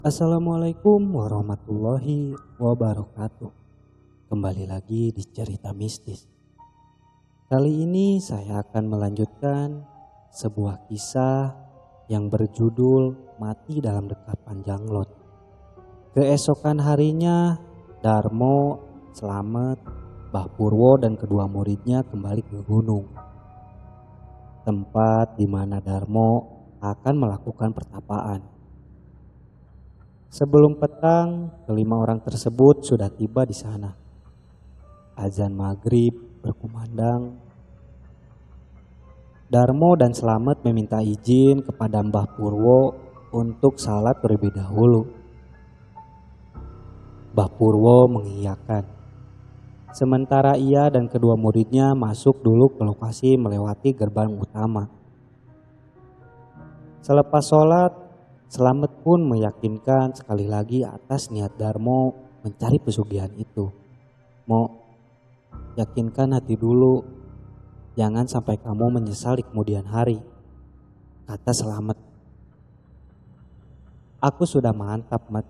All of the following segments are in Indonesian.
Assalamualaikum warahmatullahi wabarakatuh. Kembali lagi di cerita mistis. Kali ini saya akan melanjutkan sebuah kisah yang berjudul Mati dalam Dekapan Janglot. Keesokan harinya, Darmo, Slamet, Mbah Purwo dan kedua muridnya kembali ke gunung. Tempat di mana Darmo akan melakukan pertapaan. Sebelum petang, kelima orang tersebut sudah tiba di sana. Azan maghrib berkumandang. Darmo dan Slamet meminta izin kepada Mbah Purwo untuk salat terlebih dahulu. Mbah Purwo mengiyakan. Sementara ia dan kedua muridnya masuk dulu ke lokasi melewati gerbang utama. Selepas sholat, Slamet pun meyakinkan sekali lagi atas niat Darmo mencari pesugihan itu. Mau yakinkan hati dulu, jangan sampai kamu menyesal di kemudian hari, kata Slamet. Aku sudah mantap, Mat.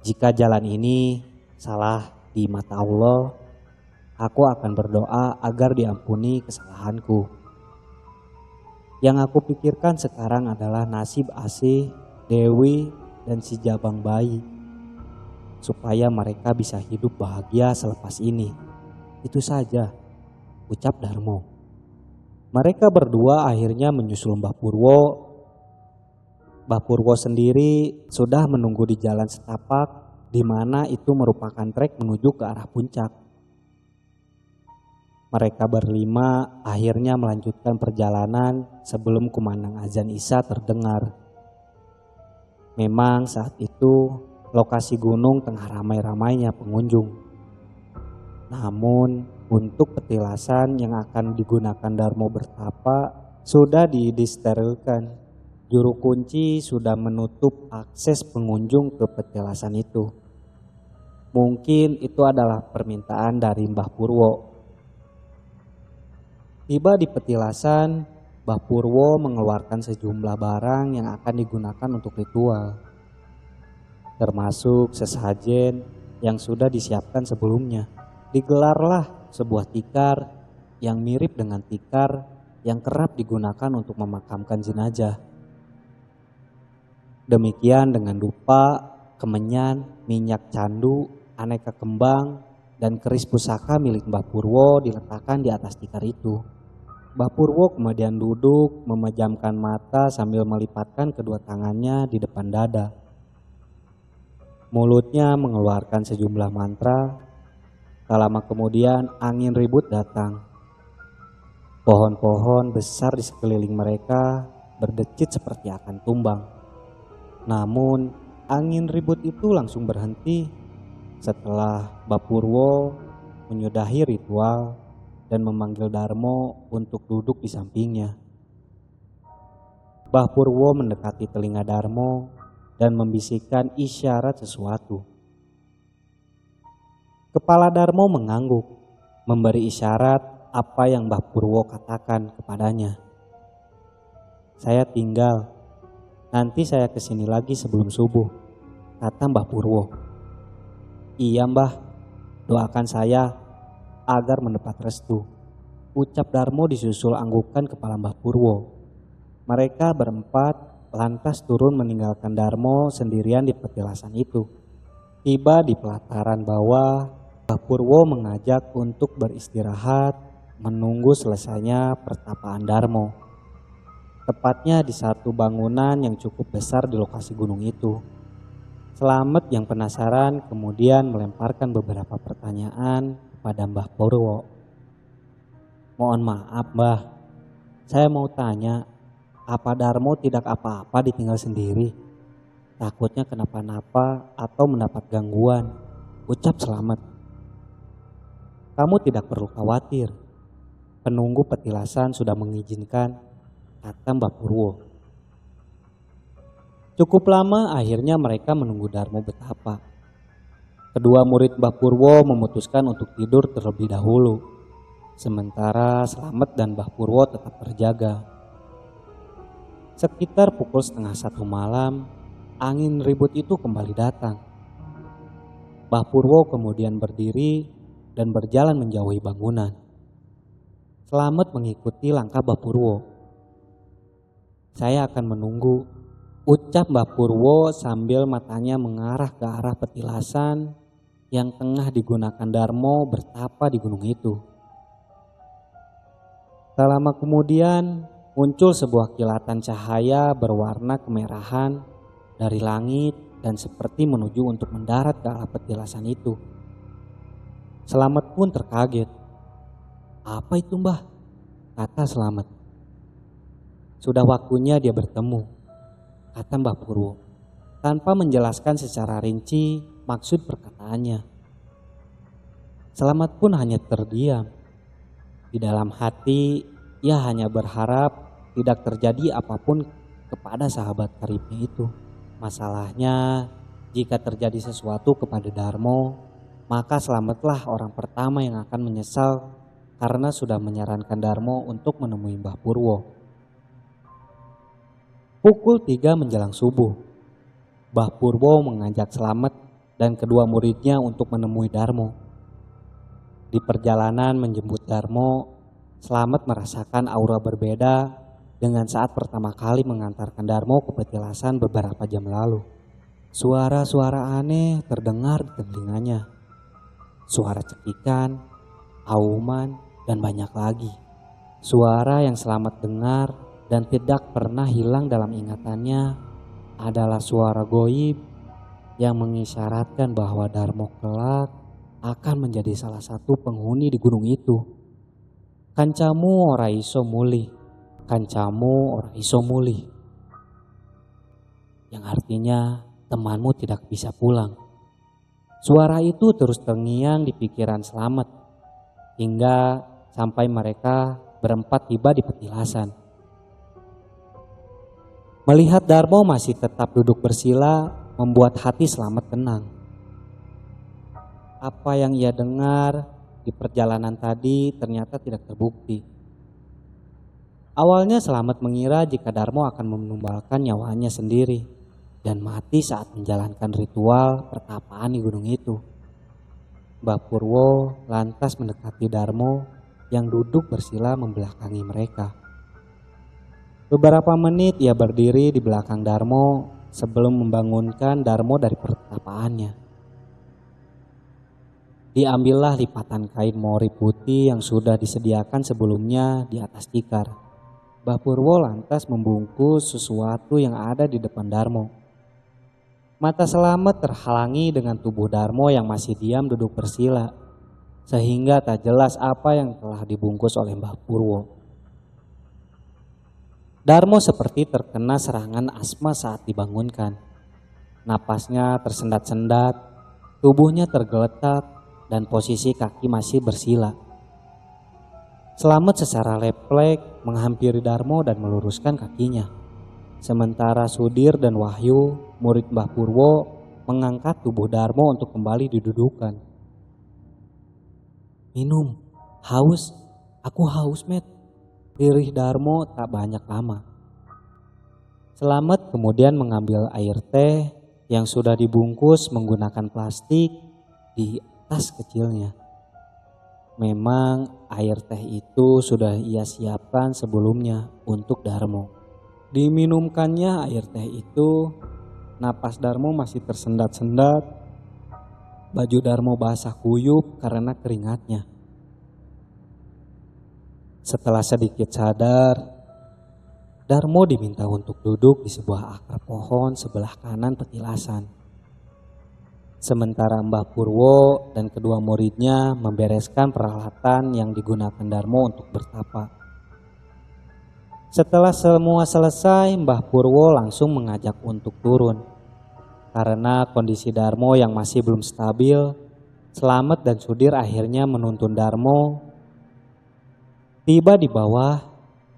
Jika jalan ini salah di mata Allah, aku akan berdoa agar diampuni kesalahanku. Yang aku pikirkan sekarang adalah nasib Asih, Dewi, dan si Jabang bayi, supaya mereka bisa hidup bahagia selepas ini. Itu saja, ucap Darmo. Mereka berdua akhirnya menyusul Mbah Purwo. Mbah Purwo sendiri sudah menunggu di jalan setapak, di mana itu merupakan trek menuju ke arah puncak. Mereka berlima akhirnya melanjutkan perjalanan sebelum kumandang azan Isya terdengar. Memang saat itu lokasi gunung tengah ramai-ramainya pengunjung. Namun untuk petilasan yang akan digunakan Darmo bertapa sudah disterilkan. Juru kunci sudah menutup akses pengunjung ke petilasan itu. Mungkin itu adalah permintaan dari Mbah Purwo. Tiba di petilasan, Mbah Purwo mengeluarkan sejumlah barang yang akan digunakan untuk ritual, termasuk sesajen yang sudah disiapkan sebelumnya. Digelarlah sebuah tikar yang mirip dengan tikar yang kerap digunakan untuk memakamkan jenazah. Demikian dengan dupa, kemenyan, minyak candu, aneka kembang, dan keris pusaka milik Mbah Purwo diletakkan di atas tikar itu. Mbah Purwo kemudian duduk memejamkan mata sambil melipatkan kedua tangannya di depan dada. Mulutnya mengeluarkan sejumlah mantra. Tak lama kemudian angin ribut datang. Pohon-pohon besar di sekeliling mereka berdecit seperti akan tumbang. Namun angin ribut itu langsung berhenti setelah Mbah Purwo menyudahi ritual dan memanggil Darmo untuk duduk di sampingnya. Mbah Purwo mendekati telinga Darmo dan membisikkan isyarat sesuatu. Kepala Darmo mengangguk, memberi isyarat apa yang Mbah Purwo katakan kepadanya. Saya tinggal, nanti saya kesini lagi sebelum subuh, kata Mbah Purwo. Iya Mbah, doakan saya agar mendapat restu, ucap Darmo disusul anggukan kepala Mbah Purwo. Mereka berempat lantas turun meninggalkan Darmo sendirian di petilasan itu. Tiba di pelataran bawah, Mbah Purwo mengajak untuk beristirahat menunggu selesainya pertapaan Darmo. Tepatnya di satu bangunan yang cukup besar di lokasi gunung itu. Slamet yang penasaran kemudian melemparkan beberapa pertanyaan kepada Mbah Purwo. Mohon maaf Mbah, saya mau tanya, apa Darmo tidak apa-apa ditinggal sendiri? Takutnya kenapa-napa atau mendapat gangguan, ucap Slamet. Kamu tidak perlu khawatir, penunggu petilasan sudah mengizinkan, kata Mbah Purwo. Cukup lama akhirnya mereka menunggu Darmo betapa. Kedua murid Mbah Purwo memutuskan untuk tidur terlebih dahulu. Sementara Slamet dan Mbah Purwo tetap terjaga. Sekitar pukul 12:30 malam, angin ribut itu kembali datang. Mbah Purwo kemudian berdiri dan berjalan menjauhi bangunan. Slamet mengikuti langkah Mbah Purwo. "Saya akan menunggu," ucap Mbah Purwo sambil matanya mengarah ke arah petilasan yang tengah digunakan Darmo bertapa di gunung itu. Tak lama kemudian muncul sebuah kilatan cahaya berwarna kemerahan dari langit dan seperti menuju untuk mendarat ke arah petilasan itu. Slamet pun terkaget. "Apa itu, Mbah?" kata Slamet. "Sudah waktunya dia bertemu," kata Mbah Purwo, tanpa menjelaskan secara rinci maksud perkataannya. Slamet pun hanya terdiam. Di dalam hati, ia hanya berharap tidak terjadi apapun kepada sahabat karibnya itu. Masalahnya, jika terjadi sesuatu kepada Darmo, maka Slametlah orang pertama yang akan menyesal karena sudah menyarankan Darmo untuk menemui Mbah Purwo. Pukul 3 menjelang subuh, Mbah Purwo mengajak Slamet dan kedua muridnya untuk menemui Darmo. Di perjalanan menjemput Darmo, Slamet merasakan aura berbeda dengan saat pertama kali mengantarkan Darmo ke petilasan beberapa jam lalu. Suara-suara aneh terdengar di telinganya. Suara cekikan, auman, dan banyak lagi. Suara yang Slamet dengar dan tidak pernah hilang dalam ingatannya adalah suara goib yang mengisyaratkan bahwa Darmo kelak akan menjadi salah satu penghuni di gunung itu. "Kancamu ora iso mulih, kancamu ora iso mulih," yang artinya temanmu tidak bisa pulang. Suara itu terus terngiang di pikiran Slamet hingga sampai mereka berempat tiba di petilasan. Melihat Darmo masih tetap duduk bersila membuat hati Slamet tenang. Apa yang ia dengar di perjalanan tadi ternyata tidak terbukti. Awalnya Slamet mengira jika Darmo akan menumbalkan nyawanya sendiri dan mati saat menjalankan ritual pertapaan di gunung itu. Mbah Purwo lantas mendekati Darmo yang duduk bersila membelakangi mereka. Beberapa menit ia berdiri di belakang Darmo sebelum membangunkan Darmo dari pertapaannya. Diambillah lipatan kain mori putih yang sudah disediakan sebelumnya di atas tikar. Mbah Purwo lantas membungkus sesuatu yang ada di depan Darmo. Mata Slamet terhalangi dengan tubuh Darmo yang masih diam duduk bersila, sehingga tak jelas apa yang telah dibungkus oleh Mbah Purwo. Darmo seperti terkena serangan asma saat dibangunkan. Napasnya tersendat-sendat, tubuhnya tergeletak, dan posisi kaki masih bersila. Slamet secara refleks menghampiri Darmo dan meluruskan kakinya. Sementara Sudir dan Wahyu, murid Mbah Purwo, mengangkat tubuh Darmo untuk kembali didudukan. "Minum, haus, aku haus, Met," lirih Darmo tak banyak lama. Slamet kemudian mengambil air teh yang sudah dibungkus menggunakan plastik di tas kecilnya. Memang air teh itu sudah ia siapkan sebelumnya untuk Darmo. Diminumkannya air teh itu, napas Darmo masih tersendat-sendat. Baju Darmo basah kuyup karena keringatnya. Setelah sedikit sadar, Darmo diminta untuk duduk di sebuah akar pohon sebelah kanan petilasan. Sementara Mbah Purwo dan kedua muridnya membereskan peralatan yang digunakan Darmo untuk bertapa. Setelah semua selesai, Mbah Purwo langsung mengajak untuk turun. Karena kondisi Darmo yang masih belum stabil, Slamet dan Sudir akhirnya menuntun Darmo. Tiba di bawah,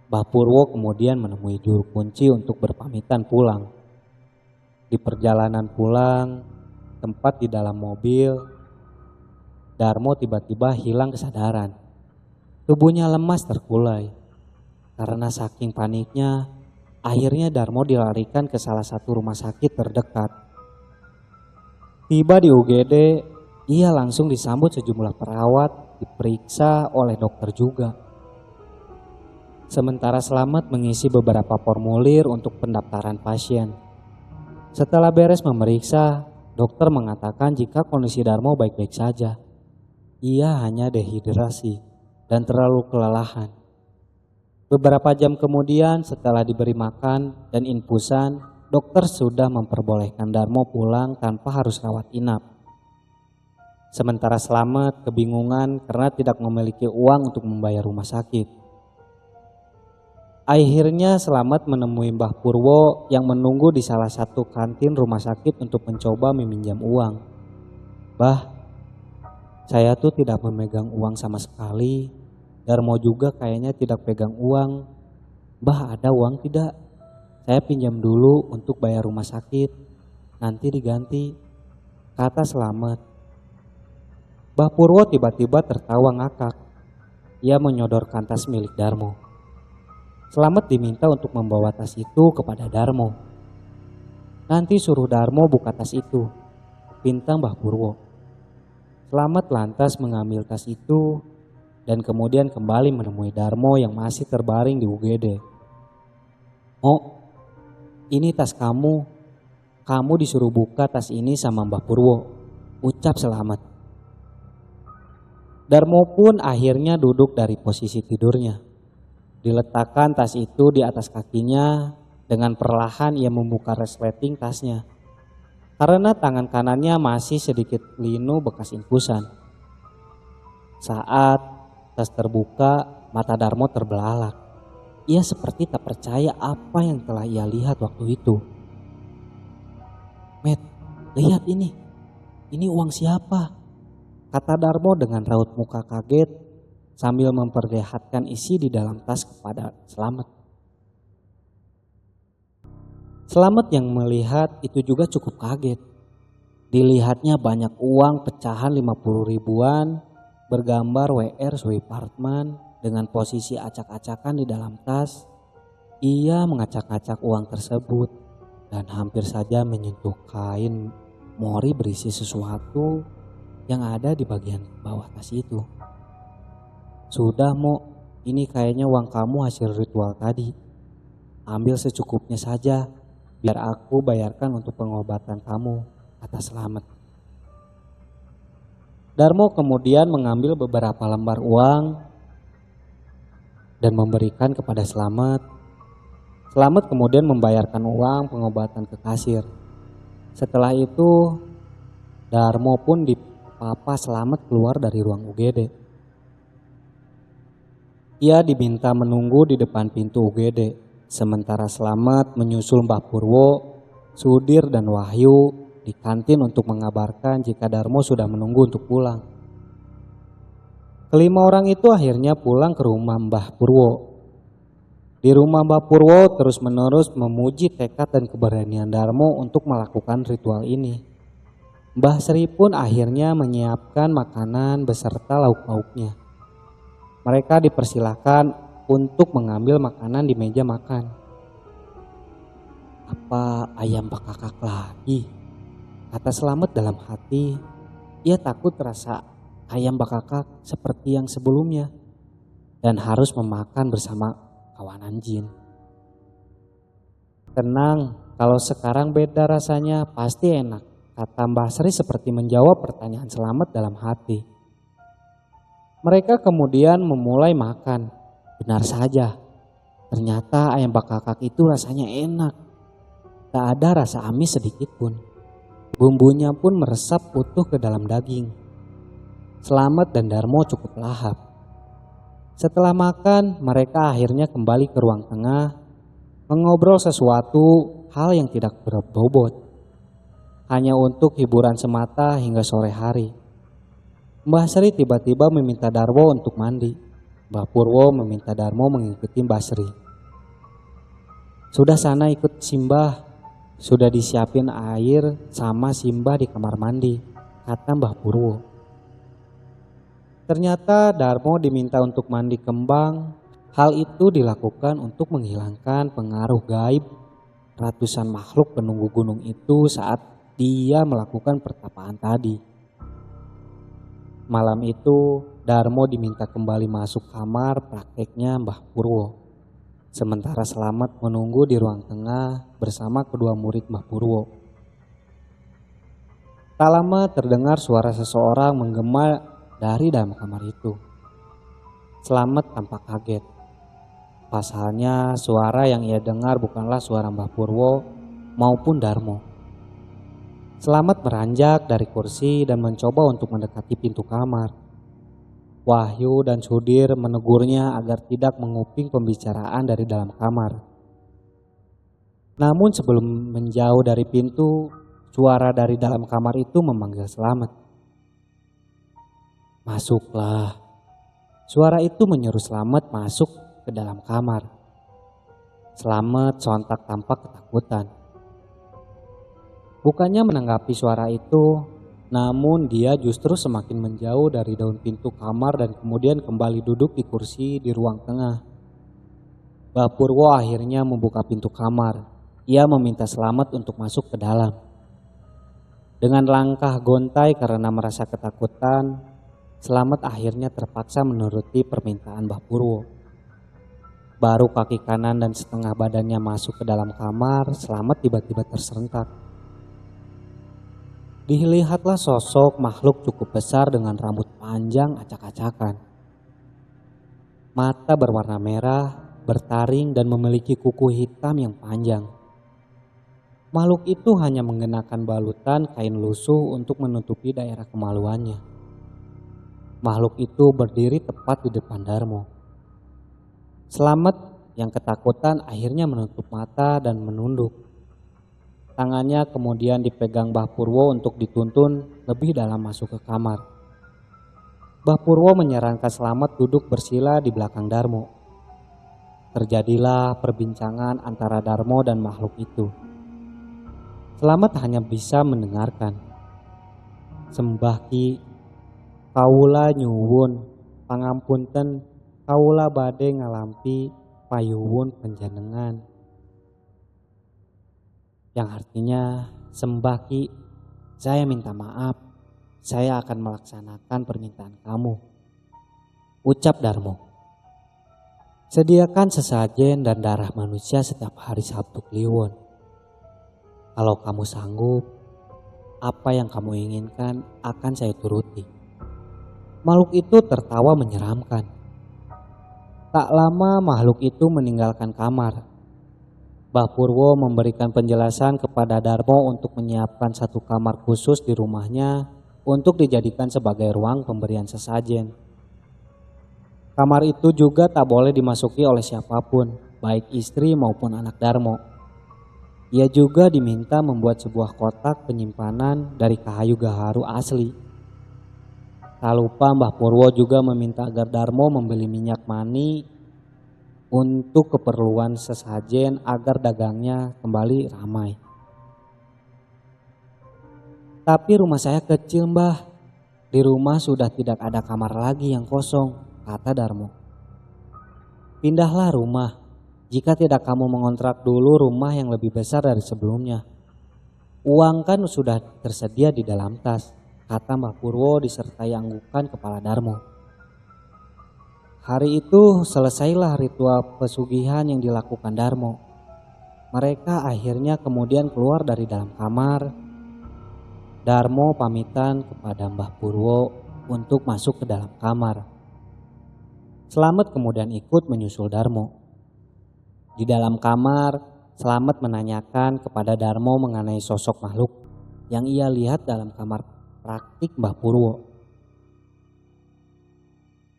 Mbah Purwo kemudian menemui juru kunci untuk berpamitan pulang. Di perjalanan pulang, tempat di dalam mobil, Darmo tiba-tiba hilang kesadaran. Tubuhnya lemas terkulai. Karena saking paniknya, Akhirnya Darmo dilarikan ke salah satu rumah sakit terdekat. Tiba di UGD, ia langsung disambut sejumlah perawat, diperiksa oleh dokter juga. Sementara Slamet mengisi beberapa formulir untuk pendaftaran pasien. Setelah beres memeriksa, dokter mengatakan jika kondisi Darmo baik-baik saja. Ia hanya dehidrasi dan terlalu kelelahan. Beberapa jam kemudian setelah diberi makan dan infusan, dokter sudah memperbolehkan Darmo pulang tanpa harus rawat inap. Sementara Slamet kebingungan karena tidak memiliki uang untuk membayar rumah sakit. Akhirnya Slamet menemui Mbah Purwo yang menunggu di salah satu kantin rumah sakit untuk mencoba meminjam uang. "Bah, saya tuh tidak memegang uang sama sekali. Darmo juga kayaknya tidak pegang uang. Bah, ada uang tidak? Saya pinjam dulu untuk bayar rumah sakit. Nanti diganti," kata Slamet. Mbah Purwo tiba-tiba tertawa ngakak. Ia menyodorkan tas milik Darmo. Slamet diminta untuk membawa tas itu kepada Darmo. "Nanti suruh Darmo buka tas itu," pinta Mbah Purwo. Slamet lantas mengambil tas itu dan kemudian kembali menemui Darmo yang masih terbaring di UGD. "Oh, ini tas kamu. Kamu disuruh buka tas ini sama Mbah Purwo," ucap Slamet. Darmo pun akhirnya duduk dari posisi tidurnya. Diletakkan tas itu di atas kakinya. Dengan perlahan ia membuka resleting tasnya. Karena tangan kanannya masih sedikit linu bekas infusan. Saat tas terbuka, mata Darmo terbelalak. Ia seperti tak percaya apa yang telah ia lihat waktu itu. "Met, lihat ini. Ini uang siapa?" kata Darmo dengan raut muka kaget sambil memperlihatkan isi di dalam tas kepada Slamet. Slamet yang melihat itu juga cukup kaget. Dilihatnya banyak uang pecahan 50 ribuan bergambar WR Suipartman dengan posisi acak-acakan di dalam tas. Ia mengacak-acak uang tersebut dan hampir saja menyentuh kain mori berisi sesuatu yang ada di bagian bawah tas itu. "Sudah, Mo, ini kayaknya uang kamu hasil ritual tadi. Ambil secukupnya saja, biar aku bayarkan untuk pengobatan kamu," kata Slamet. Darmo kemudian mengambil beberapa lembar uang dan memberikan kepada Slamet. Slamet kemudian membayarkan uang pengobatan ke kasir. Setelah itu, Darmo pun dipapa Slamet keluar dari ruang UGD. Ia diminta menunggu di depan pintu UGD, sementara Slamet menyusul Mbah Purwo, Sudir dan Wahyu di kantin untuk mengabarkan jika Darmo sudah menunggu untuk pulang. Kelima orang itu akhirnya pulang ke rumah Mbah Purwo. Di rumah Mbah Purwo terus-menerus memuji tekad dan keberanian Darmo untuk melakukan ritual ini. Mbah Sri pun akhirnya menyiapkan makanan beserta lauk-lauknya. Mereka dipersilahkan untuk mengambil makanan di meja makan. "Apa ayam bakakak lagi?" kata Slamet dalam hati. Ia takut rasa ayam bakakak seperti yang sebelumnya dan harus memakan bersama kawanan jin. "Tenang, kalau sekarang beda rasanya, pasti enak," kata Mbah Sri seperti menjawab pertanyaan Slamet dalam hati. Mereka kemudian memulai makan. Benar saja, ternyata ayam bakakak itu rasanya enak. Tak ada rasa amis sedikit pun. Bumbunya pun meresap utuh ke dalam daging. Slamet dan Darmo cukup lahap. Setelah makan, mereka akhirnya kembali ke ruang tengah, mengobrol sesuatu hal yang tidak berbobot, hanya untuk hiburan semata hingga sore hari. Mbah Sri tiba-tiba meminta Darmo untuk mandi. Mbah Purwo meminta Darmo mengikuti Mbah Sri. "Sudah sana ikut Simbah. Sudah disiapin air sama Simbah di kamar mandi," kata Mbah Purwo. Ternyata Darmo diminta untuk mandi kembang Hal itu dilakukan untuk menghilangkan pengaruh gaib ratusan makhluk penunggu gunung itu saat dia melakukan pertapaan tadi. Malam itu Darmo diminta kembali masuk kamar prakteknya Mbah Purwo. Sementara Slamet menunggu di ruang tengah bersama kedua murid Mbah Purwo. Tak lama terdengar suara seseorang menggema dari dalam kamar itu. Slamet tampak kaget. Pasalnya suara yang ia dengar bukanlah suara Mbah Purwo maupun Darmo. Slamet beranjak dari kursi dan mencoba untuk mendekati pintu kamar. Wahyu dan Sudir menegurnya agar tidak menguping pembicaraan dari dalam kamar. Namun sebelum menjauh dari pintu, suara dari dalam kamar itu memanggil Slamet. "Masuklah." Suara itu menyuruh Slamet masuk ke dalam kamar. Slamet sontak tampak ketakutan. Bukannya menanggapi suara itu, namun dia justru semakin menjauh dari daun pintu kamar dan kemudian kembali duduk di kursi di ruang tengah. Mbah Purwo akhirnya membuka pintu kamar. Ia meminta Slamet untuk masuk ke dalam. Dengan langkah gontai karena merasa ketakutan, Slamet akhirnya terpaksa menuruti permintaan Mbah Purwo. Baru kaki kanan dan setengah badannya masuk ke dalam kamar, Slamet tiba-tiba tersentak. Dilihatlah sosok makhluk cukup besar dengan rambut panjang acak-acakan. Mata berwarna merah, bertaring dan memiliki kuku hitam yang panjang. Makhluk itu hanya mengenakan balutan kain lusuh untuk menutupi daerah kemaluannya. Makhluk itu berdiri tepat di depan Darmo. Slamet yang ketakutan akhirnya menutup mata dan menunduk. Tangannya kemudian dipegang Mbah Purwo untuk dituntun lebih dalam masuk ke kamar. Mbah Purwo menyarankan Slamet duduk bersila di belakang Darmo. Terjadilah perbincangan antara Darmo dan makhluk itu. Slamet hanya bisa mendengarkan. "Sembah Ki, kaula nyuwun pangampunten, kaula bade ngalampi payuwun panjenengan." Yang artinya, "Sembah Ki, saya minta maaf, saya akan melaksanakan permintaan kamu," ucap Darmo. "Sediakan sesajen dan darah manusia setiap hari Sabtu Kliwon. Kalau kamu sanggup, apa yang kamu inginkan akan saya turuti." Makhluk itu tertawa menyeramkan. Tak lama makhluk itu meninggalkan kamar. Mbah Purwo memberikan penjelasan kepada Darmo untuk menyiapkan satu kamar khusus di rumahnya untuk dijadikan sebagai ruang pemberian sesajen. Kamar itu juga tak boleh dimasuki oleh siapapun, baik istri maupun anak Darmo. Ia juga diminta membuat sebuah kotak penyimpanan dari kayu gaharu asli. Tak lupa Mbah Purwo juga meminta agar Darmo membeli minyak mani untuk keperluan sesajen agar dagangnya kembali ramai. "Tapi rumah saya kecil, Mbah. Di rumah sudah tidak ada kamar lagi yang kosong," kata Darmo. "Pindahlah rumah jika tidak kamu mengontrak dulu rumah yang lebih besar dari sebelumnya. Uang kan sudah tersedia di dalam tas," kata Mbah Purwo disertai anggukan kepala Darmo. Hari itu selesailah ritual pesugihan yang dilakukan Darmo. Mereka akhirnya kemudian keluar dari dalam kamar. Darmo pamitan kepada Mbah Purwo untuk masuk ke dalam kamar. Slamet kemudian ikut menyusul Darmo. Di dalam kamar, Slamet menanyakan kepada Darmo mengenai sosok makhluk yang ia lihat dalam kamar praktik Mbah Purwo.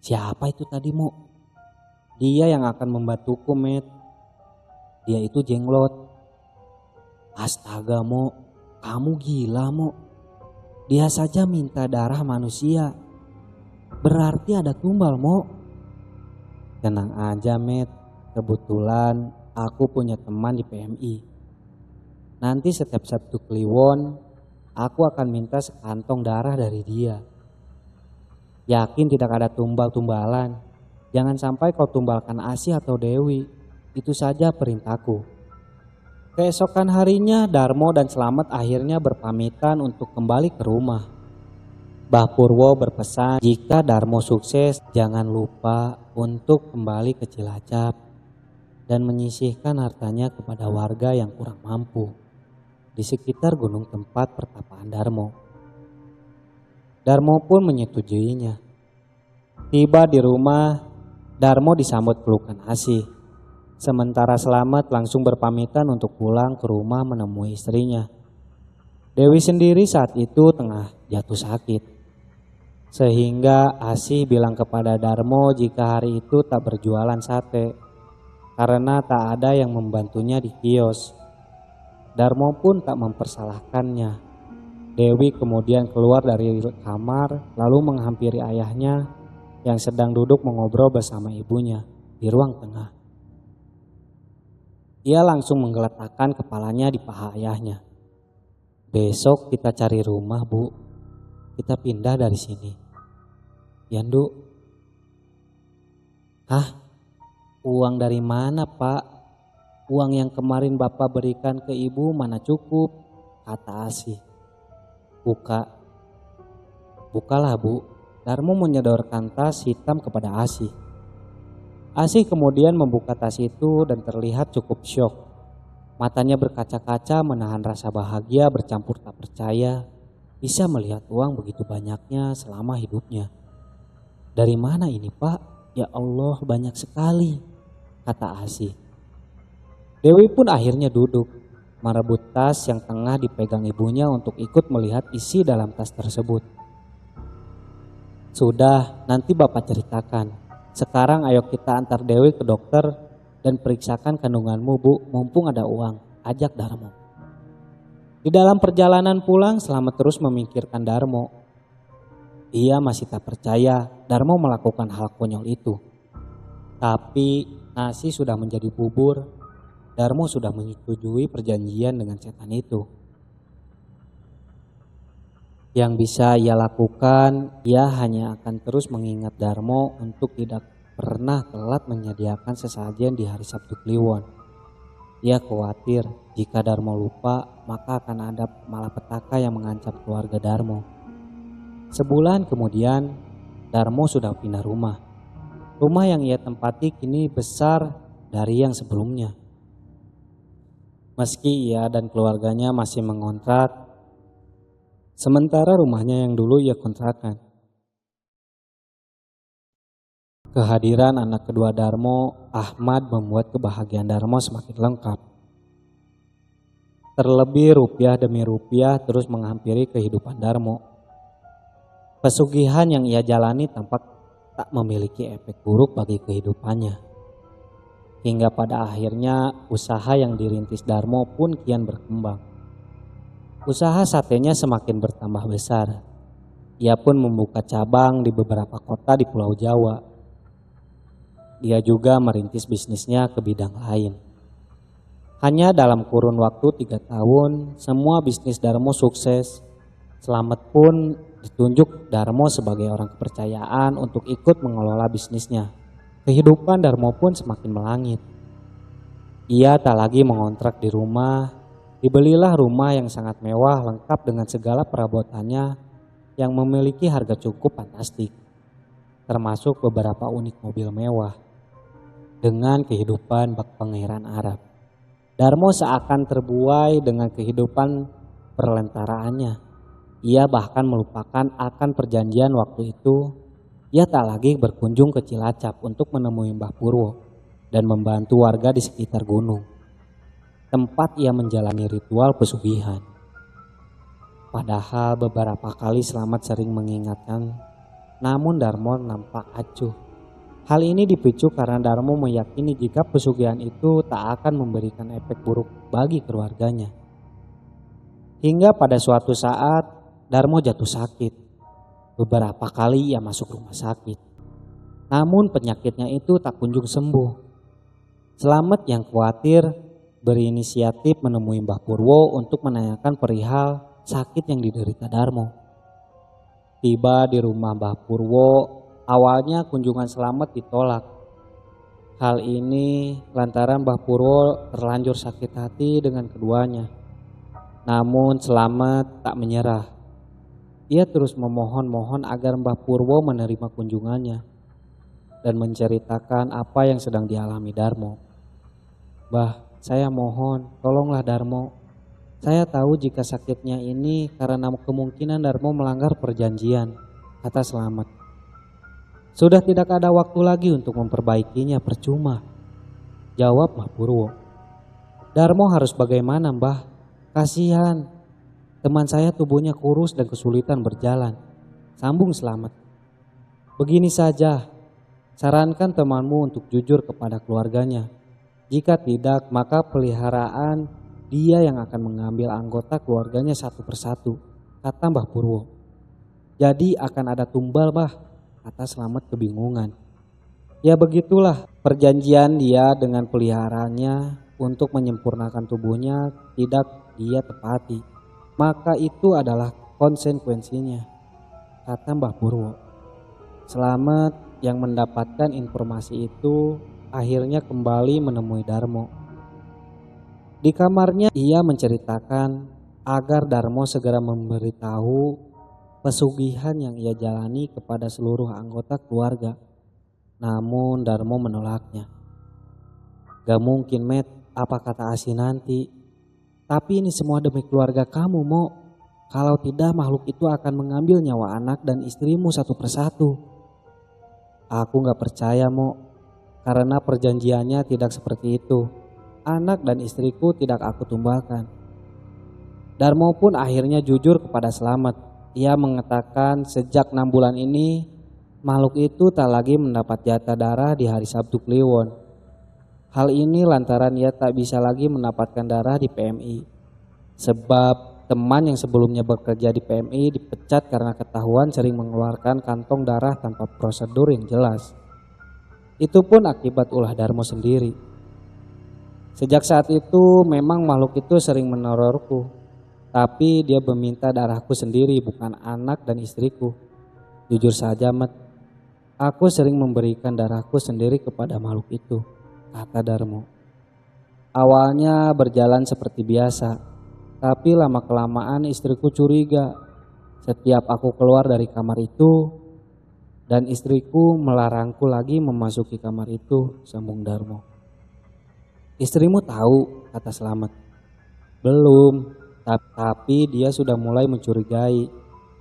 "Siapa itu tadi, Mo?" "Dia yang akan membantuku, Met. Dia itu jenglot." "Astaga, Mo, kamu gila, Mo. Dia saja minta darah manusia. Berarti ada tumbal, Mo." "Tenang aja, Met. Kebetulan aku punya teman di PMI. Nanti setiap Sabtu Kliwon, aku akan minta sekantong darah dari dia. Yakin tidak ada tumbal-tumbalan. Jangan sampai kau tumbalkan Asih atau Dewi. Itu saja perintahku. Keesokan harinya Darmo dan Slamet akhirnya berpamitan untuk kembali ke rumah. Mbah Purwo berpesan jika Darmo sukses jangan lupa untuk kembali ke Cilacap dan menyisihkan hartanya kepada warga yang kurang mampu di sekitar gunung tempat pertapaan Darmo. Darmo pun menyetujuinya. Tiba di rumah, Darmo disambut pelukan Asih. Sementara Slamet langsung berpamitan untuk pulang ke rumah menemui istrinya. Dewi sendiri saat itu tengah jatuh sakit. Sehingga Asih bilang kepada Darmo jika hari itu tak berjualan sate karena tak ada yang membantunya di kios. Darmo pun tak mempersalahkannya. Dewi kemudian keluar dari kamar lalu menghampiri ayahnya yang sedang duduk mengobrol bersama ibunya di ruang tengah. Ia langsung menggeletakkan kepalanya di paha ayahnya. Besok kita cari rumah, Bu. Kita pindah dari sini. Ya, Nduk. Hah? Uang dari mana, Pak? Uang yang kemarin Bapak berikan ke Ibu mana cukup? Kata Asih. Bukalah, Bu. Darmo menyodorkan tas hitam kepada Asih. Asih kemudian membuka tas itu dan terlihat cukup syok. Matanya berkaca-kaca menahan rasa bahagia bercampur tak percaya bisa melihat uang begitu banyaknya selama hidupnya. Dari mana ini, Pak? Ya Allah, banyak sekali, kata Asih. Dewi pun akhirnya duduk, merebut tas yang tengah dipegang ibunya untuk ikut melihat isi dalam tas tersebut. Sudah, nanti Bapak ceritakan. Sekarang ayo kita antar Dewi ke dokter dan periksakan kandunganmu, Bu, mumpung ada uang, ajak Darmo. Di dalam perjalanan pulang Slamet terus memikirkan Darmo. Ia masih tak percaya Darmo melakukan hal konyol itu. Tapi nasi sudah menjadi bubur, Darmo sudah menyetujui perjanjian dengan setan itu. Yang bisa ia lakukan, ia hanya akan terus mengingat Darmo untuk tidak pernah telat menyediakan sesajen di hari Sabtu Kliwon. Ia khawatir jika Darmo lupa, maka akan ada malapetaka yang mengancam keluarga Darmo. Sebulan kemudian, Darmo sudah pindah rumah. Rumah yang ia tempati kini besar dari yang sebelumnya. Meski ia dan keluarganya masih mengontrak, sementara rumahnya yang dulu ia kontrakan. Kehadiran anak kedua Darmo, Ahmad, membuat kebahagiaan Darmo semakin lengkap. Terlebih rupiah demi rupiah terus menghampiri kehidupan Darmo. Pesugihan yang ia jalani tampak tak memiliki efek buruk bagi kehidupannya. Hingga pada akhirnya usaha yang dirintis Darmo pun kian berkembang. Usaha satenya semakin bertambah besar. Ia pun membuka cabang di beberapa kota di Pulau Jawa. Dia juga merintis bisnisnya ke bidang lain. Hanya dalam kurun waktu 3 tahun, semua bisnis Darmo sukses. Slamet pun ditunjuk Darmo sebagai orang kepercayaan untuk ikut mengelola bisnisnya. Kehidupan Darmo pun semakin melangit. Ia tak lagi mengontrak di rumah. Dibelilah rumah yang sangat mewah lengkap dengan segala perabotannya yang memiliki harga cukup fantastik. Termasuk beberapa unit mobil mewah. Dengan kehidupan bak pangeran Arab, Darmo seakan terbuai dengan kehidupan perlentaraannya. Ia bahkan melupakan akan perjanjian waktu itu. Ia tak lagi berkunjung ke Cilacap untuk menemui Mbah Purwo dan membantu warga di sekitar gunung, tempat ia menjalani ritual pesugihan. Padahal beberapa kali Slamet sering mengingatkan, namun Darmo nampak acuh. Hal ini dipicu karena Darmo meyakini jika pesugihan itu tak akan memberikan efek buruk bagi keluarganya. Hingga pada suatu saat Darmo jatuh sakit. Beberapa kali ia masuk rumah sakit. Namun penyakitnya itu tak kunjung sembuh. Slamet yang khawatir berinisiatif menemui Mbah Purwo untuk menanyakan perihal sakit yang diderita Darmo. Tiba di rumah Mbah Purwo, Awalnya kunjungan Slamet ditolak. Hal ini lantaran Mbah Purwo terlanjur sakit hati dengan keduanya. Namun Slamet tak menyerah. Ia terus memohon-mohon agar Mbah Purwo menerima kunjungannya dan menceritakan apa yang sedang dialami Darmo. "Mbah, saya mohon, tolonglah Darmo. Saya tahu jika sakitnya ini karena kemungkinan Darmo melanggar perjanjian," kata Slamet. "Sudah tidak ada waktu lagi untuk memperbaikinya, percuma," jawab Mbah Purwo. "Darmo harus bagaimana, Mbah? Kasihan. Teman saya tubuhnya kurus dan kesulitan berjalan," sambung Slamet. "Begini saja, sarankan temanmu untuk jujur kepada keluarganya. Jika tidak, maka peliharaan dia yang akan mengambil anggota keluarganya satu persatu," kata Mbah Purwo. "Jadi akan ada tumbal, Mbah," kata Slamet kebingungan. "Ya begitulah perjanjian dia dengan peliharaannya untuk menyempurnakan tubuhnya tidak dia tepati. Maka itu adalah konsekuensinya," kata Mbah Purwo. Slamet yang mendapatkan informasi itu akhirnya kembali menemui Darmo. Di kamarnya ia menceritakan agar Darmo segera memberitahu pesugihan yang ia jalani kepada seluruh anggota keluarga. Namun Darmo menolaknya. "Gak mungkin, Met, apa kata Asi nanti. Tapi ini semua demi keluarga kamu, Mo. Kalau tidak, makhluk itu akan mengambil nyawa anak dan istrimu satu persatu." "Aku gak percaya, Mo, karena perjanjiannya tidak seperti itu. Anak dan istriku tidak aku tumbalkan." Darmo pun akhirnya jujur kepada Slamet. Ia mengatakan sejak 6 bulan ini makhluk itu tak lagi mendapat jatah darah di hari Sabtu Kliwon. Hal ini lantaran ia tak bisa lagi mendapatkan darah di PMI. Sebab teman yang sebelumnya bekerja di PMI dipecat karena ketahuan sering mengeluarkan kantong darah tanpa prosedur yang jelas. Itu pun akibat ulah Darmo sendiri. "Sejak saat itu memang makhluk itu sering menerorku. Tapi dia meminta darahku sendiri, bukan anak dan istriku. Jujur saja, Met, aku sering memberikan darahku sendiri kepada makhluk itu," kata Darmo. "Awalnya berjalan seperti biasa, tapi lama-kelamaan istriku curiga. Setiap aku keluar dari kamar itu, dan istriku melarangku lagi memasuki kamar itu," sambung Darmo. "Istrimu tahu?" kata Slamet. "Belum, tapi dia sudah mulai mencurigai.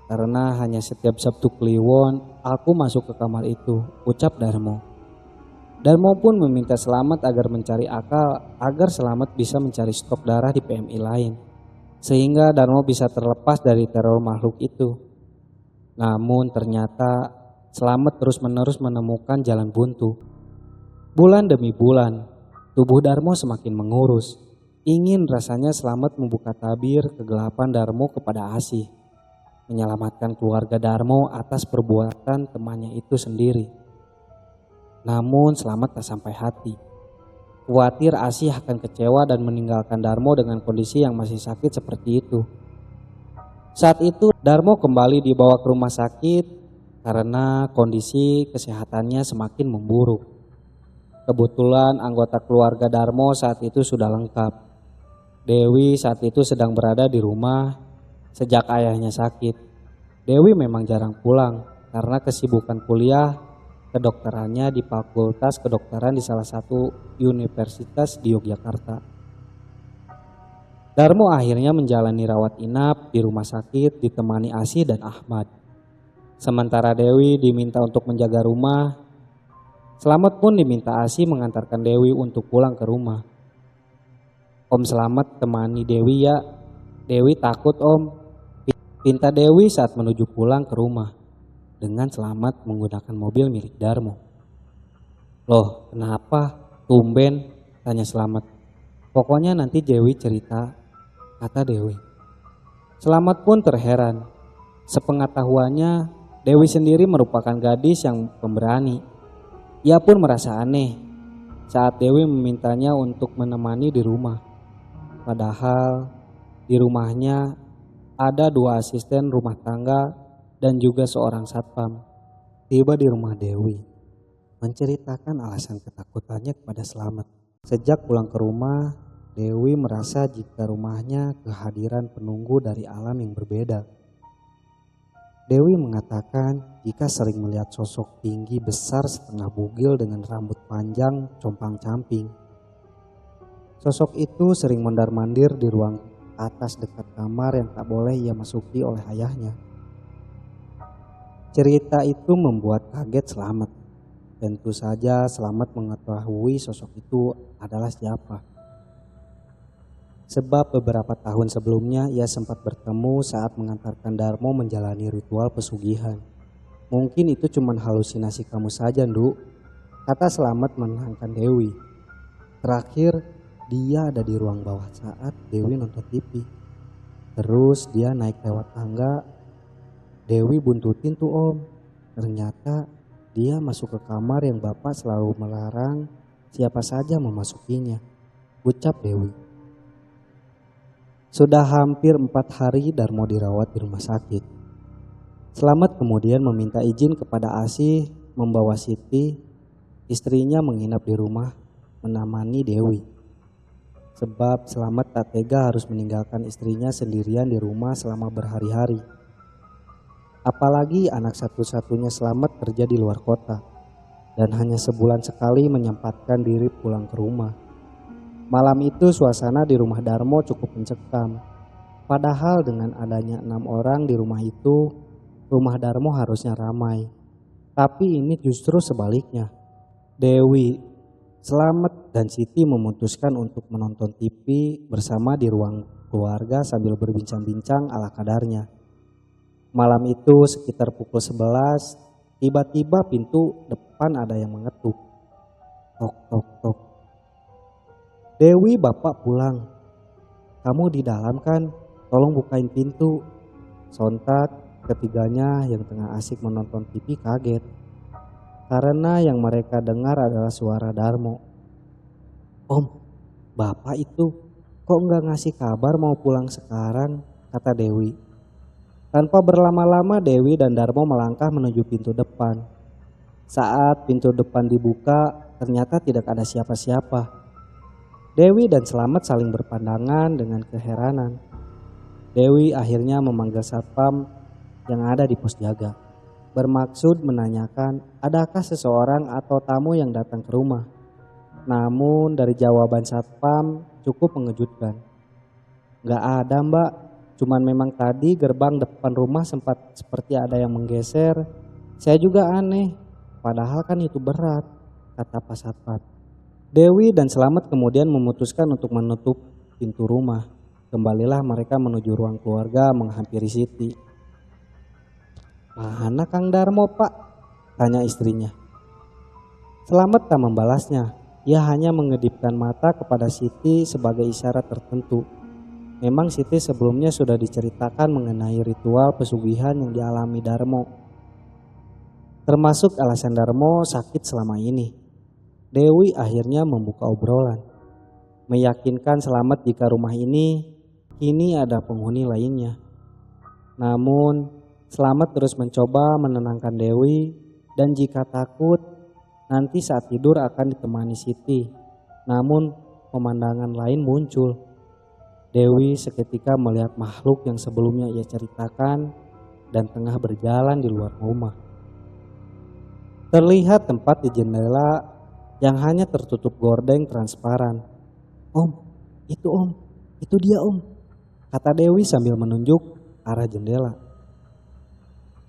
Karena hanya setiap Sabtu Kliwon aku masuk ke kamar itu," ucap Darmo. Darmo pun meminta Slamet agar mencari akal agar Slamet bisa mencari stok darah di PMI lain. Sehingga Darmo bisa terlepas dari teror makhluk itu. Namun ternyata Slamet terus-menerus menemukan jalan buntu. Bulan demi bulan, tubuh Darmo semakin mengurus. Ingin rasanya Slamet membuka tabir kegelapan Darmo kepada Asih, menyelamatkan keluarga Darmo atas perbuatan temannya itu sendiri. Namun Slamet tak sampai hati. Khawatir Asih akan kecewa dan meninggalkan Darmo dengan kondisi yang masih sakit seperti itu. Saat itu Darmo kembali dibawa ke rumah sakit karena kondisi kesehatannya semakin memburuk. Kebetulan anggota keluarga Darmo saat itu sudah lengkap. Dewi saat itu sedang berada di rumah sejak ayahnya sakit. Dewi memang jarang pulang karena kesibukan kuliah kedokterannya di Fakultas Kedokteran di salah satu universitas di Yogyakarta. Darmo akhirnya menjalani rawat inap di rumah sakit ditemani Asih dan Ahmad. Sementara Dewi diminta untuk menjaga rumah. Slamet pun diminta Asih mengantarkan Dewi untuk pulang ke rumah. "Om Slamet temani Dewi ya. Dewi takut, Om," pinta Dewi saat menuju pulang ke rumah dengan Slamet menggunakan mobil milik Darmo. "Loh, kenapa? Tumben?" tanya Slamet. "Pokoknya nanti Dewi cerita," kata Dewi. Slamet pun terheran. Sepengetahuannya, Dewi sendiri merupakan gadis yang pemberani. Ia pun merasa aneh saat Dewi memintanya untuk menemani di rumah. Padahal di rumahnya ada 2 asisten rumah tangga dan juga seorang satpam. tiba di rumah Dewi, menceritakan alasan ketakutannya kepada Slamet. Sejak pulang ke rumah, Dewi merasa jika rumahnya kehadiran penunggu dari alam yang berbeda. Dewi mengatakan jika sering melihat sosok tinggi besar setengah bugil dengan rambut panjang compang-camping. Sosok itu sering mondar-mandir di ruang atas dekat kamar yang tak boleh ia masuki oleh ayahnya. Cerita itu membuat kaget Slamet. Tentu saja Slamet mengetahui sosok itu adalah siapa. Sebab beberapa tahun sebelumnya ia sempat bertemu saat mengantarkan Darmo menjalani ritual pesugihan. Mungkin itu cuma halusinasi kamu saja, Nduk, kata Slamet menenangkan Dewi. Terakhir dia ada di ruang bawah saat Dewi nonton TV. Terus dia naik lewat tangga. Dewi buntutin tuh om. Ternyata dia masuk ke kamar yang bapak selalu melarang siapa saja memasukinya, ucap Dewi. Sudah hampir 4 hari Darmo dirawat di rumah sakit. Slamet kemudian meminta izin kepada Asih membawa Siti, istrinya, menginap di rumah menemani Dewi. Sebab Slamet tak tega harus meninggalkan istrinya sendirian di rumah selama berhari-hari. Apalagi anak satu-satunya Slamet kerja di luar kota dan hanya sebulan sekali menyempatkan diri pulang ke rumah. Malam itu suasana di rumah Darmo cukup mencekam. Padahal dengan adanya 6 orang di rumah itu, rumah Darmo harusnya ramai. Tapi ini justru sebaliknya. Dewi, Slamet, dan Siti memutuskan untuk menonton TV bersama di ruang keluarga sambil berbincang-bincang ala kadarnya. Malam itu sekitar pukul 11, tiba-tiba pintu depan ada yang mengetuk. Tok tok tok. Dewi, bapak pulang. Kamu di dalam kan? Tolong bukain pintu. Sontak ketiganya yang tengah asik menonton TV kaget. Karena yang mereka dengar adalah suara Darmo. Om, bapak itu kok nggak ngasih kabar mau pulang sekarang? Kata Dewi. Tanpa berlama-lama Dewi dan Darmo melangkah menuju pintu depan. Saat pintu depan dibuka, ternyata tidak ada siapa-siapa. Dewi dan Slamet saling berpandangan dengan keheranan. Dewi akhirnya memanggil satpam yang ada di pos jaga. Bermaksud menanyakan adakah seseorang atau tamu yang datang ke rumah. Namun dari jawaban satpam cukup mengejutkan. Gak ada mbak. Cuman memang tadi gerbang depan rumah sempat seperti ada yang menggeser. Saya juga aneh, padahal kan itu berat, kata Pak Satpam. Dewi dan Slamet kemudian memutuskan untuk menutup pintu rumah. Kembalilah mereka menuju ruang keluarga menghampiri Siti. Mana Kang Darmo pak? Tanya istrinya. Slamet tak membalasnya, ia hanya mengedipkan mata kepada Siti sebagai isyarat tertentu. Memang Siti sebelumnya sudah diceritakan mengenai ritual pesugihan yang dialami Darmo. Termasuk alasan Darmo sakit selama ini. Dewi akhirnya membuka obrolan. Meyakinkan Slamet jika rumah ini kini ada penghuni lainnya. Namun Slamet terus mencoba menenangkan Dewi dan jika takut nanti saat tidur akan ditemani Siti. Namun pemandangan lain muncul. Dewi seketika melihat makhluk yang sebelumnya ia ceritakan dan tengah berjalan di luar rumah. Terlihat tempat di jendela yang hanya tertutup gordeng transparan. Om, itu dia om, kata Dewi sambil menunjuk arah jendela.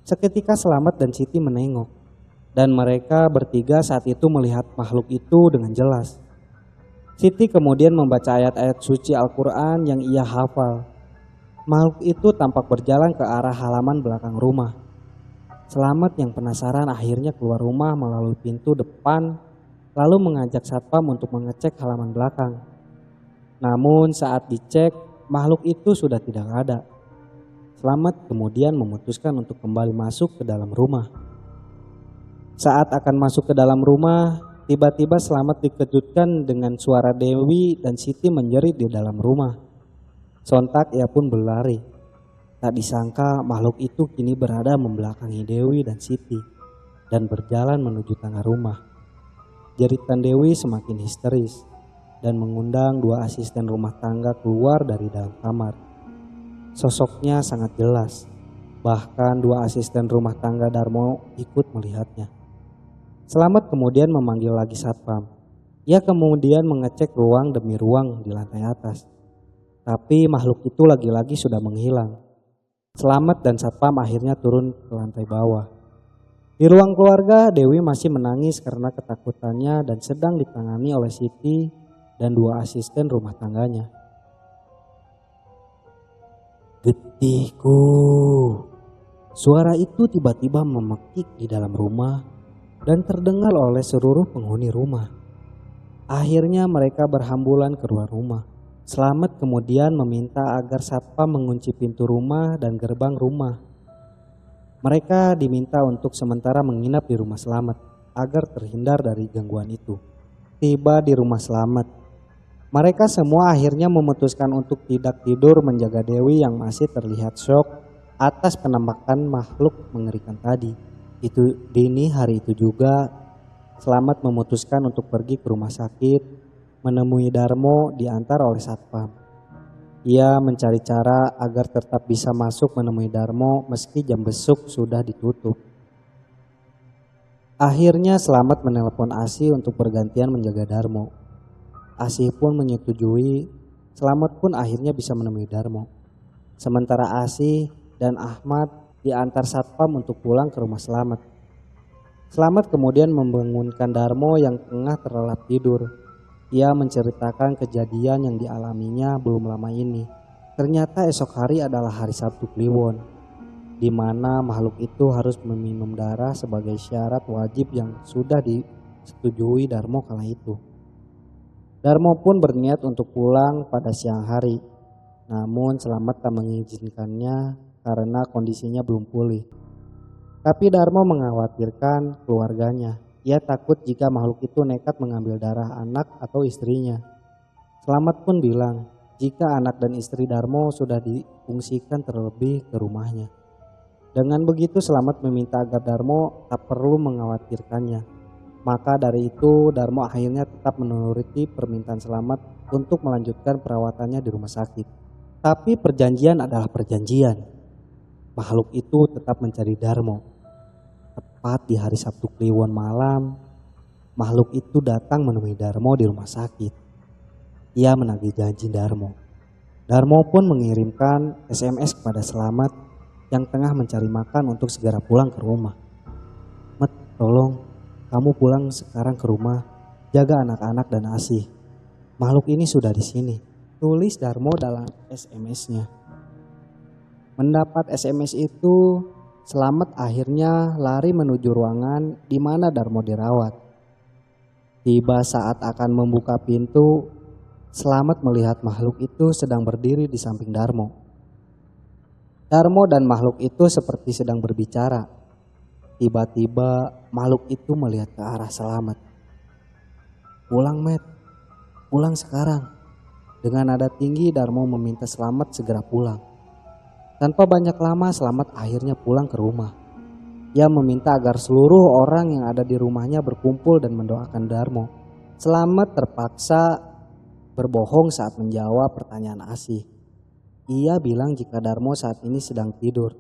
Seketika Slamet dan Siti menengok dan mereka bertiga saat itu melihat makhluk itu dengan jelas. Siti kemudian membaca ayat-ayat suci Al-Quran yang ia hafal. Makhluk itu tampak berjalan ke arah halaman belakang rumah. Slamet yang penasaran akhirnya keluar rumah melalui pintu depan lalu mengajak satpam untuk mengecek halaman belakang. Namun saat dicek makhluk itu sudah tidak ada. Slamet kemudian memutuskan untuk kembali masuk ke dalam rumah. Saat akan masuk ke dalam rumah, tiba-tiba Slamet dikejutkan dengan suara Dewi dan Siti menjerit di dalam rumah. Sontak ia pun berlari. Tak disangka makhluk itu kini berada membelakangi Dewi dan Siti. dan berjalan menuju tengah rumah. Jeritan Dewi semakin histeris dan mengundang dua asisten rumah tangga keluar dari dalam kamar. Sosoknya sangat jelas, bahkan dua asisten rumah tangga Darmo ikut melihatnya. Selamat kemudian memanggil lagi satpam. Ia kemudian mengecek ruang demi ruang di lantai atas. Tapi makhluk itu lagi-lagi sudah menghilang. Selamat dan satpam akhirnya turun ke lantai bawah. Di ruang keluarga, Dewi masih menangis karena ketakutannya dan sedang ditangani oleh Siti dan dua asisten rumah tangganya. Getihku. Suara itu tiba-tiba memekik di dalam rumah dan terdengar oleh seluruh penghuni rumah. Akhirnya mereka berhamburan keluar rumah. Selamat kemudian meminta agar satpam mengunci pintu rumah dan gerbang rumah. Mereka diminta untuk sementara menginap di rumah Selamat agar terhindar dari gangguan itu. Tiba di rumah Selamat, mereka semua akhirnya memutuskan untuk tidak tidur menjaga Dewi yang masih terlihat syok atas penampakan makhluk mengerikan tadi. Itu dini hari itu juga Selamat memutuskan untuk pergi ke rumah sakit menemui Darmo diantar oleh satpam. Ia mencari cara agar tetap bisa masuk menemui Darmo meski jam besuk sudah ditutup. Akhirnya Selamat menelpon Asih untuk bergantian menjaga Darmo. Asih pun menyetujui, Selamat pun akhirnya bisa menemui Darmo. Sementara Asih dan Ahmad diantar satpam untuk pulang ke rumah Selamat. Selamat kemudian membangunkan Darmo yang tengah terlelap tidur. Ia menceritakan kejadian yang dialaminya belum lama ini. Ternyata esok hari adalah hari Sabtu Kliwon, di mana makhluk itu harus meminum darah sebagai syarat wajib yang sudah disetujui Darmo kala itu. Darmo pun berniat untuk pulang pada siang hari, namun Selamat tak mengizinkannya karena kondisinya belum pulih. Tapi Darmo mengkhawatirkan keluarganya. Ia takut jika makhluk itu nekat mengambil darah anak atau istrinya. Selamat pun bilang jika anak dan istri Darmo sudah difungsikan terlebih ke rumahnya. Dengan begitu Selamat meminta agar Darmo tak perlu mengkhawatirkannya. Maka dari itu Darmo akhirnya tetap menuruti permintaan Selamat untuk melanjutkan perawatannya di rumah sakit. Tapi perjanjian adalah perjanjian. Makhluk itu tetap mencari Darmo. Tepat di hari Sabtu Kliwon malam, makhluk itu datang menemui Darmo di rumah sakit. Ia menagih janji Darmo. Darmo pun mengirimkan SMS kepada Selamat yang tengah mencari makan untuk segera pulang ke rumah. Met, tolong kamu pulang sekarang ke rumah, jaga anak-anak dan Asih. Makhluk ini sudah di sini, tulis Darmo dalam SMS-nya. Mendapat SMS itu, Selamat akhirnya lari menuju ruangan di mana Darmo dirawat. Tiba saat akan membuka pintu, Selamat melihat makhluk itu sedang berdiri di samping Darmo. Darmo dan makhluk itu seperti sedang berbicara. Tiba-tiba makhluk itu melihat ke arah Selamat. Pulang Met, pulang sekarang. Dengan nada tinggi Darmo meminta Selamat segera pulang. Tanpa banyak lama Selamat akhirnya pulang ke rumah. Ia meminta agar seluruh orang yang ada di rumahnya berkumpul dan mendoakan Darmo. Selamat terpaksa berbohong saat menjawab pertanyaan Asih. Ia bilang jika Darmo saat ini sedang tidur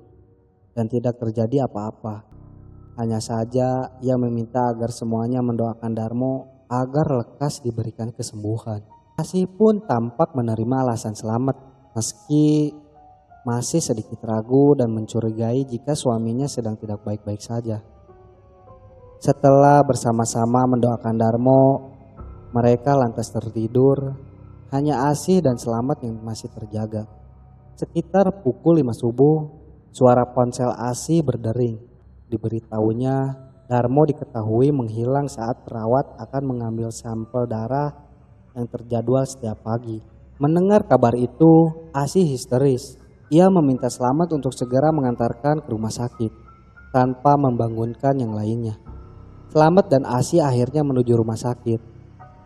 dan tidak terjadi apa-apa. Hanya saja ia meminta agar semuanya mendoakan Darmo agar lekas diberikan kesembuhan. Asih pun tampak menerima alasan Selamat meski masih sedikit ragu dan mencurigai jika suaminya sedang tidak baik-baik saja. Setelah bersama-sama mendoakan Darmo, mereka lantas tertidur. Hanya Asih dan Selamat yang masih terjaga. Sekitar pukul 5 subuh, suara ponsel Asih berdering. Diberitahunya, Darmo diketahui menghilang saat perawat akan mengambil sampel darah yang terjadwal setiap pagi. Mendengar kabar itu, Asih histeris. Ia meminta Selamat untuk segera mengantarkan ke rumah sakit tanpa membangunkan yang lainnya. Selamat dan Asih akhirnya menuju rumah sakit.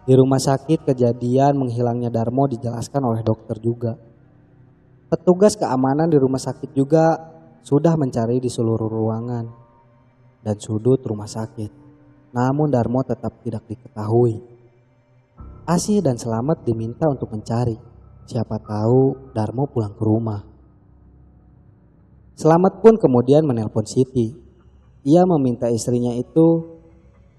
Di rumah sakit kejadian menghilangnya Darmo dijelaskan oleh dokter juga. Petugas keamanan di rumah sakit juga sudah mencari di seluruh ruangan. dan sudut rumah sakit. Namun Darmo tetap tidak diketahui. Asih dan Selamat diminta untuk mencari. Siapa tahu Darmo pulang ke rumah. Selamat pun kemudian menelpon Siti. Ia meminta istrinya itu,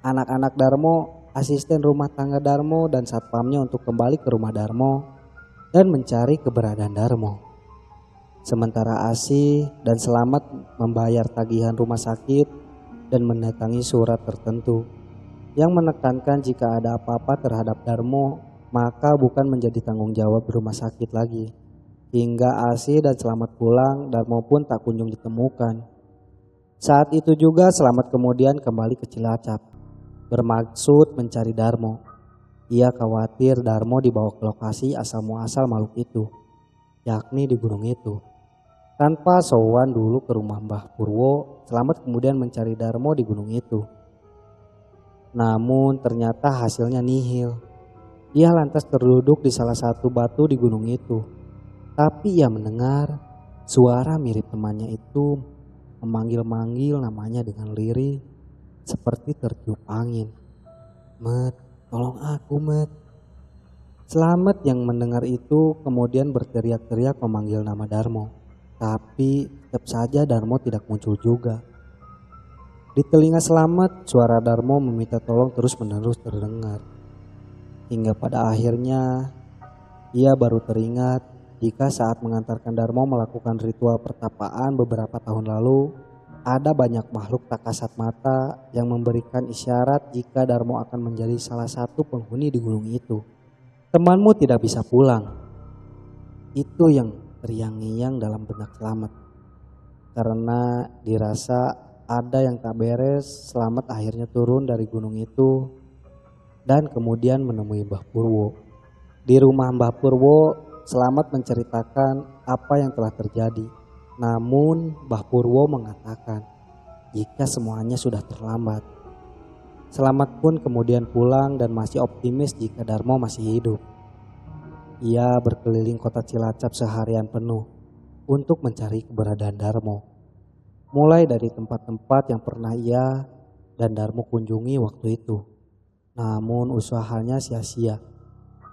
anak-anak Darmo, asisten rumah tangga Darmo dan satpamnya untuk kembali ke rumah Darmo dan mencari keberadaan Darmo. Sementara Asih dan Selamat membayar tagihan rumah sakit dan mendatangi surat tertentu yang menekankan jika ada apa-apa terhadap Darmo maka bukan menjadi tanggung jawab rumah sakit lagi. Hingga Asih dan Selamat pulang, Darmo pun tak kunjung ditemukan. Saat itu juga Selamat kemudian kembali ke Cilacap bermaksud mencari Darmo. Ia khawatir Darmo dibawa ke lokasi asal muasal makhluk itu, yakni di gunung itu. Tanpa sowan dulu ke rumah Mbah Purwo, Selamat kemudian mencari Darmo di gunung itu. Namun ternyata hasilnya nihil. Ia lantas terduduk di salah satu batu di gunung itu. Tapi ia mendengar suara mirip temannya itu memanggil-manggil namanya dengan lirih seperti tertiup angin. "Met, tolong aku, Met." Selamat yang mendengar itu kemudian berteriak-teriak memanggil nama Darmo. Tapi tetap saja Darmo tidak muncul juga. Di telinga Selamat, suara Darmo meminta tolong terus-menerus terdengar. Hingga pada akhirnya ia baru teringat jika saat mengantarkan Darmo melakukan ritual pertapaan beberapa tahun lalu, ada banyak makhluk tak kasat mata yang memberikan isyarat jika Darmo akan menjadi salah satu penghuni di gunung itu. "Temanmu tidak bisa pulang." Itu yang teriang-iang dalam benak Selamat. Karena dirasa ada yang tak beres, Selamat akhirnya turun dari gunung itu dan kemudian menemui Mbah Purwo. Di rumah Mbah Purwo, Selamat menceritakan apa yang telah terjadi. Namun Mbah Purwo mengatakan jika semuanya sudah terlambat. Selamat pun kemudian pulang dan masih optimis jika Darmo masih hidup. Ia berkeliling kota Cilacap seharian penuh untuk mencari keberadaan Darmo. Mulai dari tempat-tempat yang pernah ia dan Darmo kunjungi waktu itu. Namun usahanya sia-sia.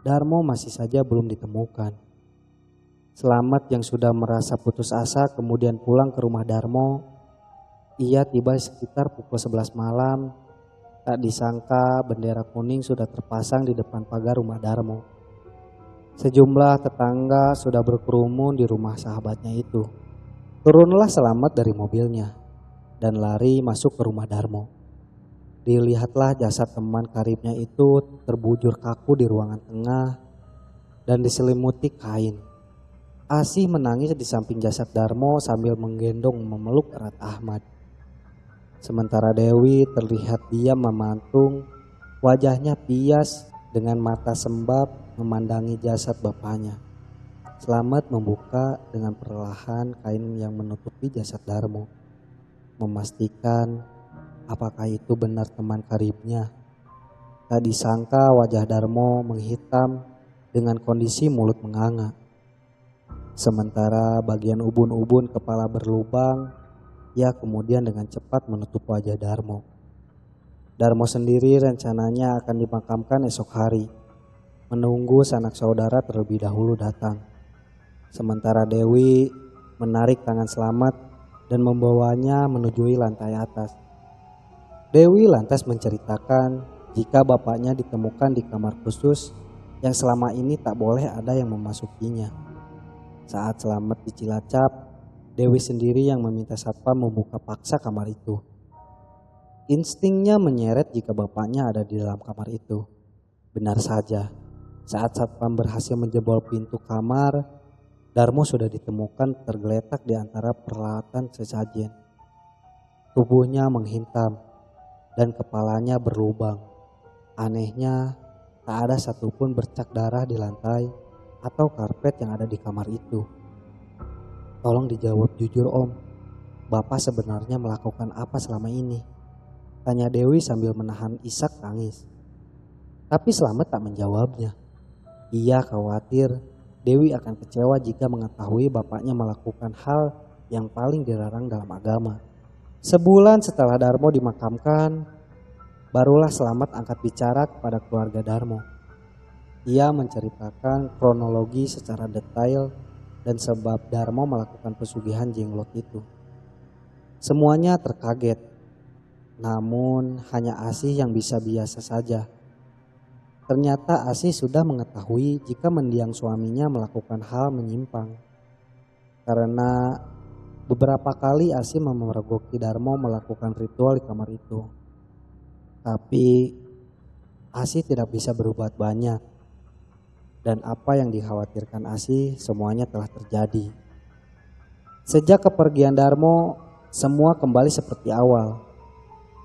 Darmo masih saja belum ditemukan. Selamat yang sudah merasa putus asa kemudian pulang ke rumah Darmo. Ia tiba sekitar pukul 11 malam. Tak disangka bendera kuning sudah terpasang di depan pagar rumah Darmo. Sejumlah tetangga sudah berkerumun di rumah sahabatnya itu. Turunlah Selamat dari mobilnya dan lari masuk ke rumah Darmo. Dilihatlah jasad teman karibnya itu terbujur kaku di ruangan tengah dan diselimuti kain. Asih menangis di samping jasad Darmo sambil menggendong memeluk erat Ahmad. Sementara Dewi terlihat diam memantung, wajahnya pias dengan mata sembab memandangi jasad bapaknya. Selamat membuka dengan perlahan kain yang menutupi jasad Darmo, memastikan apakah itu benar teman karibnya. Tak disangka wajah Darmo menghitam dengan kondisi mulut menganga. Sementara bagian ubun-ubun kepala berlubang, ia kemudian dengan cepat menutup wajah Darmo. Darmo sendiri rencananya akan dimakamkan esok hari, menunggu sanak saudara terlebih dahulu datang. Sementara Dewi menarik tangan Selamat dan membawanya menuju lantai atas. Dewi lantas menceritakan jika bapaknya ditemukan di kamar khusus yang selama ini tak boleh ada yang memasukinya. Saat Selamat di Cilacap, Dewi sendiri yang meminta satpam membuka paksa kamar itu. Instingnya menyeret jika bapaknya ada di dalam kamar itu. Benar saja, saat satpam berhasil menjebol pintu kamar, Darmo sudah ditemukan tergeletak di antara peralatan sesajen. Tubuhnya menghitam dan kepalanya berlubang. Anehnya, tak ada satupun bercak darah di lantai atau karpet yang ada di kamar itu. "Tolong dijawab jujur, Om. Bapak sebenarnya melakukan apa selama ini?" tanya Dewi sambil menahan isak tangis. Tapi Selamat tak menjawabnya. Ia khawatir Dewi akan kecewa jika mengetahui bapaknya melakukan hal yang paling dilarang dalam agama, Sebulan setelah Darmo dimakamkan, barulah Selamat angkat bicara kepada keluarga Darmo. Ia menceritakan kronologi secara detail dan sebab Darmo melakukan pesugihan jenglot itu. Semuanya terkaget, namun hanya Asih yang bisa biasa saja. Ternyata Asih sudah mengetahui jika mendiang suaminya melakukan hal menyimpang. Karena beberapa kali Asih memergoki Darmo melakukan ritual di kamar itu. Tapi Asih tidak bisa berbuat banyak. Dan apa yang dikhawatirkan Asih semuanya telah terjadi. Sejak kepergian Darmo, semua kembali seperti awal.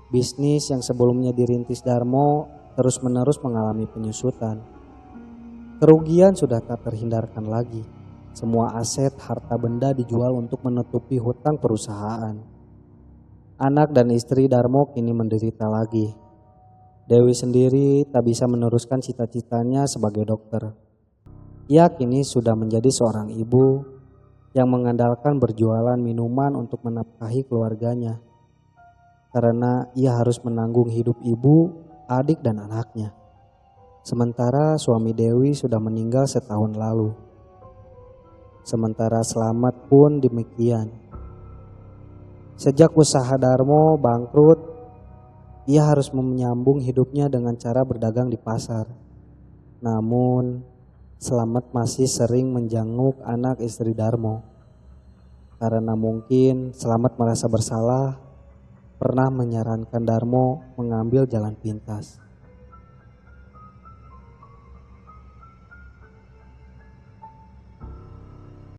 Bisnis yang sebelumnya dirintis Darmo terus-menerus mengalami penyusutan. Kerugian sudah tak terhindarkan lagi. Semua aset, harta benda dijual untuk menutupi hutang perusahaan. Anak dan istri Darmo kini menderita lagi. Dewi sendiri tak bisa meneruskan cita-citanya sebagai dokter. Ia kini sudah menjadi seorang ibu yang mengandalkan berjualan minuman untuk menafkahi keluarganya. Karena ia harus menanggung hidup ibu, adik dan anaknya. Sementara suami Dewi sudah meninggal setahun lalu. Sementara Selamat pun demikian. Sejak usaha Darmo bangkrut, ia harus menyambung hidupnya dengan cara berdagang di pasar. Namun, Selamat masih sering menjenguk anak istri Darmo. Karena mungkin Selamat merasa bersalah, pernah menyarankan Darmo mengambil jalan pintas.